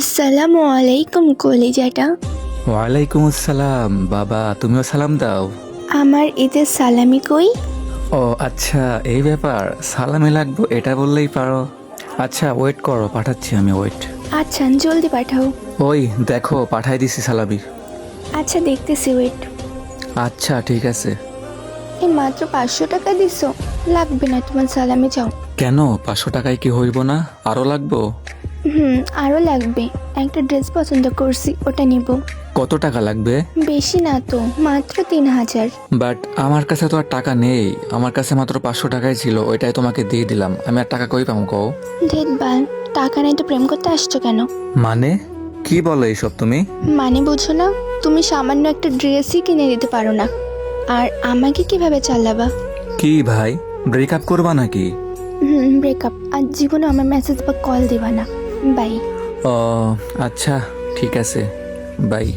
আসসালামু আলাইকুম কলিজাটা। ওয়ালাইকুম আসসালাম বাবা, তুমিও সালাম দাও। আমার ঈদের সালামি কই? ও আচ্ছা, এই ব্যাপার, সালামি লাগবো এটা বললেই পারো। আচ্ছা ওয়েট করো, পাঠাচ্ছি আমি, ওয়েট। আচ্ছা জলদি পাঠাও। ওই দেখো পাঠাই দিছি সালামি। আচ্ছা দেখতেছি, ওয়েট। আচ্ছা ঠিক আছে। এই মাত্র 500 টাকা দিছো, লাগবে না তোমার সালামি, যাও। কেন 500 টাকায় কি হইব না? আরো লাগবো? আরও লাগবে। একটা ড্রেস পছন্দ করছি, ওটা নিব। কত টাকা লাগবে? বেশি না তো, মাত্র 3000। বাট আমার কাছে তো আর টাকা নেই, আমার কাছে মাত্র 500 টাকাই ছিল, ওইটাই তোমাকে দিয়ে দিলাম। আমি আর টাকা কই পাবো কও? দেখবাল, টাকা নাই তো প্রেম করতে আসছো কেন? মানে কি বলো এইসব তুমি? মানে বুঝো না? তুমি সামান্য একটা ড্রেসই কিনে দিতে পারো না, আর আমাকে কিভাবে চালাবা? কি ভাই, ব্রেকআপ করবা নাকি? ব্রেকআপ। আর জীবনে আমার মেসেজ বা কল দিবা না। বাই। ও আচ্ছা ঠিক আছে, বাই।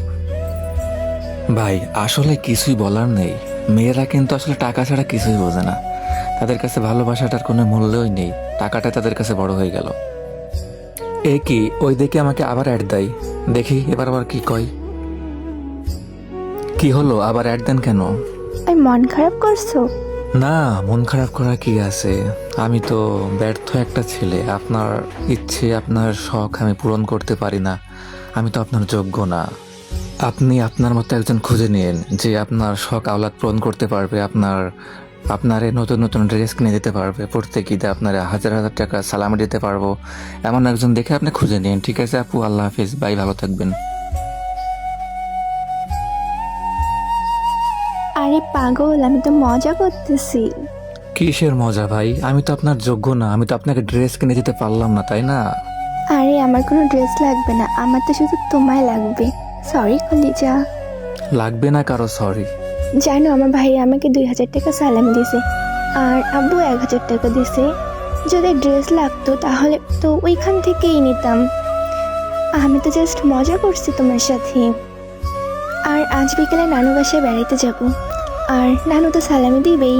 ভাই আসলে কিছুই বলার নেই, মেয়েরা কিন্তু আসলে টাকা ছাড়া কিছুই বোঝে না। তাদের কাছে ভালোবাসাটার কোনো মূল্যই নেই, টাকাটা তাদের কাছে বড় হয়ে গেল। এ কি, ওই দেখে আমাকে আবার অ্যাড দেয়, দেখি এবার আবার কি কয়। কি হলো, আবার অ্যাড দেন কেন? আর মন খারাপ করছো? না, মন খারাপ করা কি আছে, আমি তো ব্যর্থ একটা ছেলে। আপনার ইচ্ছে আপনার শখ আমি পূরণ করতে পারি না, আমি তো আপনার যোগ্য না। আপনি আপনার মতো একজন খুঁজে নিন যে আপনার শখ আহ্লাদ পূরণ করতে পারবে, আপনারে নতুন নতুন ড্রেস কিনে দিতে পারবে, প্রত্যেক ঈদে আপনার হাজার হাজার টাকা সালামি দিতে পারবো, এমন একজন দেখে আপনি খুঁজে নিন। ঠিক আছে আপু, আল্লাহ হাফিজ, বাই, ভালো থাকবেন। আরে পাগল, আমি তো মজা করতেছি। কিসের মজা ভাই, আমি তো আপনার যোগ্য না, আমি তো আপনাকে ড্রেস কিনে দিতে পারলাম না, তাই না? আরে আমার কোনো ড্রেস লাগবে না, আমার তো শুধু তোমায় লাগবে। সরি কলিজা। লাগবে না কারো সরি। জানো আমার ভাই আমাকে 2000 টাকা সালামি দিছে, আর আব্বু 1000 টাকা দিছে। যদি ড্রেস লাগতো তাহলে তো ওইখান থেকেই নিতাম। আমি তো জাস্ট মজা করছি তোমার সাথে। আর আজ বিকেলে নানু বাসায় বেড়াইতে যাব, আর নানু তো সালামি দিবেই।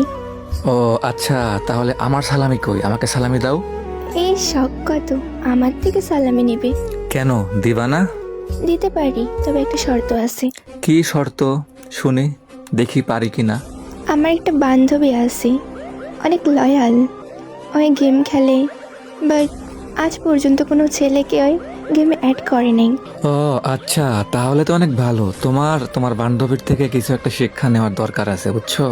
ও আচ্ছা, তাহলে আমার সালামি কই, আমাকে সালামি দাও। এই শখ কত, আমার থেকে সালামি নিবে? কেন দিবা না? দিতে পারি, তবে একটা শর্ত আছে। কি শর্ত, শুনি, দেখি পারি কিনা। আমার একটা বান্ধবী আছে, অনেক লয়াল, অনেক গেম খেলে, বাট আজ পর্যন্ত কোনো ছেলেকে ওই গেমে অ্যাড করে নাই। ও আচ্ছা, তাহলে তো অনেক ভালো। তোমার বান্ধবীর থেকে কিছু একটা শিক্ষা নেওয়ার দরকার আছে, বুঝছো?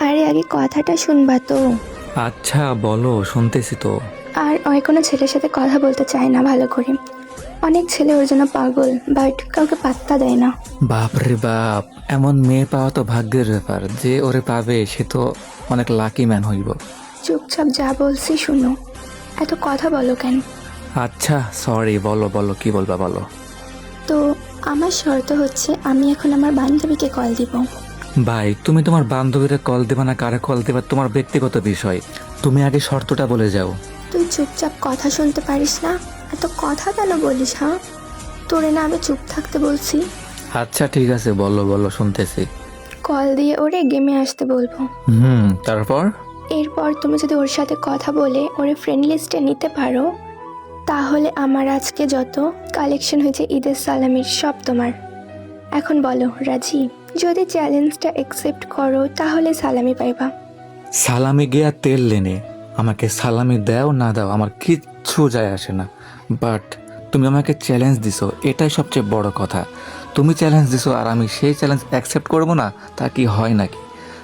আরে আগে কথাটা শুনবা তো। আচ্ছা বলো, শুনতেছি তো। আর ওই কোনো ছেলের সাথে কথা বলতে চায় না ভালো করে। অনেক ছেলে ওর জন্য পাগল, বাট কাউকে পাত্তা দেয় না। বাপ রে বাপ, এমন মেয়ে পাওয়া তো ভাগ্যের ব্যাপার, যে ওরে পাবে সে তো অনেক লাকি ম্যান হইব। চুপচাপ যা বলছি শুনো, এত কথা বলো কেন? আচ্ছা সরি, বলো বলো, কি বলবা বলো। তো আমার শর্ত হচ্ছে, আমি এখন আমার বান্ধবীকে কল দিব। ভাই তুমি তোমার বান্ধবীরা কল দেবা না কারে কল দেবা তোমার ব্যক্তিগত বিষয়, তুমি আগে শর্তটা বলে যাও। তুই চুপচাপ কথা শুনতে পারিস না? এত কথা কেন বলিস? হ্যাঁ, তোরে না আমি চুপ থাকতে বলছি? আচ্ছা ঠিক আছে, বলো বলো, শুনতেছি। কল দিয়ে ওরে গেমে আসতে বলবো। তারপর? এরপর তুমি যদি ওর সাথে কথা বলে ওরে ফ্রেন্ড লিস্টে নিতে পারো, তাহলে আমার আজকে যত কালেকশন হয়েছে ঈদের সালামির সব তোমার। এখন বলো রাজি? যদি চ্যালেঞ্জটা অ্যাকসেপ্ট করো তাহলে সালামি পাইবা। সালামি গিয়া তেল লেনে, আমাকে সালামি দাও না দাও আমার কিচ্ছু যায় আসে না, বাট তুমি আমাকে চ্যালেঞ্জ দিছো, এটাই সবচেয়ে বড় কথা। তুমি চ্যালেঞ্জ দিছো আর আমি সেই চ্যালেঞ্জ অ্যাকসেপ্ট করবো না, তা কি হয় নাকি?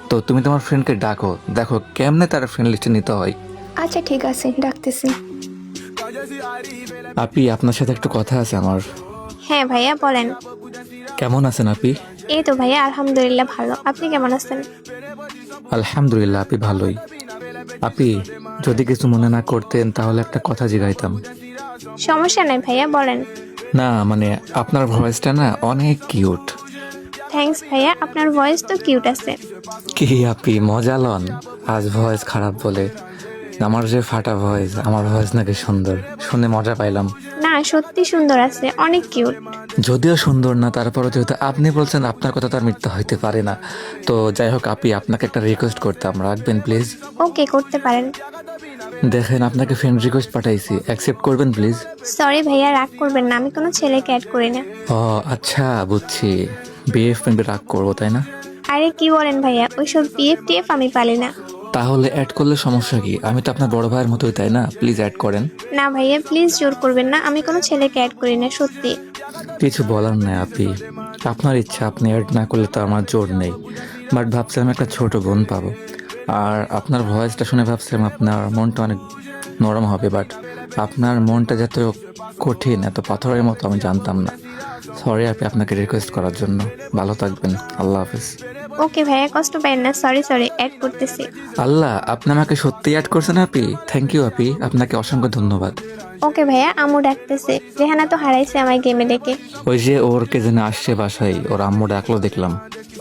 তো তুমি তোমার ফ্রেন্ডকে ডাকো, দেখো কেমনে তার ফ্রেন্ড লিস্টে নিতে হয়। আচ্ছা ঠিক আছে, ডাকতেছি। আপি আপনার সাথে একটু কথা আছে আমার। হ্যাঁ ভাইয়া বলেন। কেমন আছেন আপি? এই তো ভাইয়া আলহামদুলিল্লাহ ভালো, আপনি কেমন আছেন? আলহামদুলিল্লাহ আপি ভালোই। আপি যদি কিছু মনে না করতেন তাহলে একটা কথা জিগাইতাম। সমস্যা নাই ভাইয়া, বলেন। না মানে আপনার ভয়েসটা না অনেক কিউট। থ্যাঙ্কস ভাইয়া, আপনার ভয়েস তো কিউট আছে। কি আপি মজা লন, আজ ভয়েস খারাপ বলে? আমার যে ফাটা ভয়েস, আমার ভয়েস নাকি সুন্দর, শুনে মজা পাইলাম। না সত্যি সুন্দর আছে, অনেক কিউট। যদিও সুন্দর না, তারপরে যেহেতু আপনি বলছেন আপনার কথা তো আর মিথ্যা হইতে পারে না। তো যাই হোক আপি, আপনাকে একটা রিকোয়েস্ট করতাম, রাখবেন প্লিজ? ওকে, করতে পারেন। দেখেন আপনাকে ফ্রেন্ড রিকোয়েস্ট পাঠাইছি, অ্যাকসেপ্ট করবেন প্লিজ। সরি ভাইয়া, রাগ করবেন না, আমি কোনো ছেলেকে অ্যাড করি না। ও আচ্ছা বুঝছি, বিএফ ফ্রেন্ডে রাগ করবো তাই না? আরে কি বলেন ভাইয়া, ওইসব বিএফ টিএফ আমি পালি না। তাহলে অ্যাড করলে সমস্যা কি? আমি তো আপনার বড় ভাইয়ের মতোই তাই না? প্লিজ অ্যাড করেন। না ভাইয়া প্লিজ জোর করবেন না, আমি কোনো ছেলেকে অ্যাড করি না সত্যি। কিছু বলার নাই আপি, আপনার ইচ্ছা, আপনি অ্যাড না করলে তো আমার জোর নেই। বাট ভাবছিলাম একটা ছোট বোন পাবো, আর আপনার ভয়েসটা শুনে ভাবছিলাম আপনার মনটা অনেক নরম হবে, বাট আপনার মনটা যত কঠিন, এত পাথরের মতো আমি জানতাম না। সরি আপনি, আপনাকে রিকোয়েস্ট করার জন্য। ভালো থাকবেন, আল্লাহ হাফেজ। ওকে ভাইয়া, কষ্ট পাইন না, সরি সরি, অ্যাড করতেছি। আল্লাহ, আপনি আমাকে সত্যি অ্যাড করছেন আপি, থ্যাংক ইউ আপি, আপনাকে অসংখ্য ধন্যবাদ। ওকে ভাইয়া, আম্মু ডাকতেছে, রেহানা তো হারাইছে আমায় গেমে ডেকে। ওই যে ওর কে যেন আসছে বাসায়, ওর আম্মু ডাকলো দেখলাম।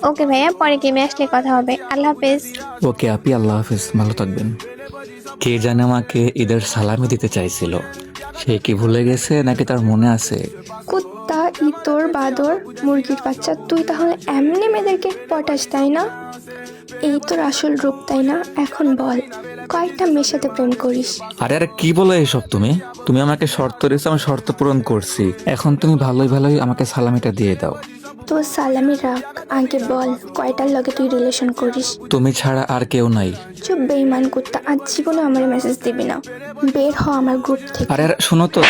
ওকে ভাইয়া, পরে গেমে আসলে কথা হবে, আল্লাহ হাফেজ। ওকে আপি, আল্লাহ হাফেজ, ভালো থাকবেন। কে জানে আমাকে ঈদের সালামি দিতে চাইছিল, সে কি ভুলে গেছে নাকি তার মনে আছে? কুত্তা, ইতর, বাদর, মুরগির বাচ্চা, তুই তাহলে এমনি মেয়েদেরকে পটাস তাই না? এই তোর আসল রূপ তাই না? এখন বল, কয়েকটা মেয়ের সাথে প্রেম করিস? আরে আরে কি বলো এসব তুমি? তুমি আমাকে শর্ত দিয়েছো, আমি শর্ত পূরণ করছি, এখন তুমি ভালোই ভালোই আমাকে সালামিটা দিয়ে দাও। তোর সালামি রাখ, আগে বল কয়টার লগে তুই রিলেশন করিস? তুমি ছাড়া আর কেউ নাই। চুপ বেইমান কুত্তা, আজ জীবনে আমার মেসেজ দিবি না, বের হ আমার গ্রুপ থেকে। আরে আরে শোনো তো।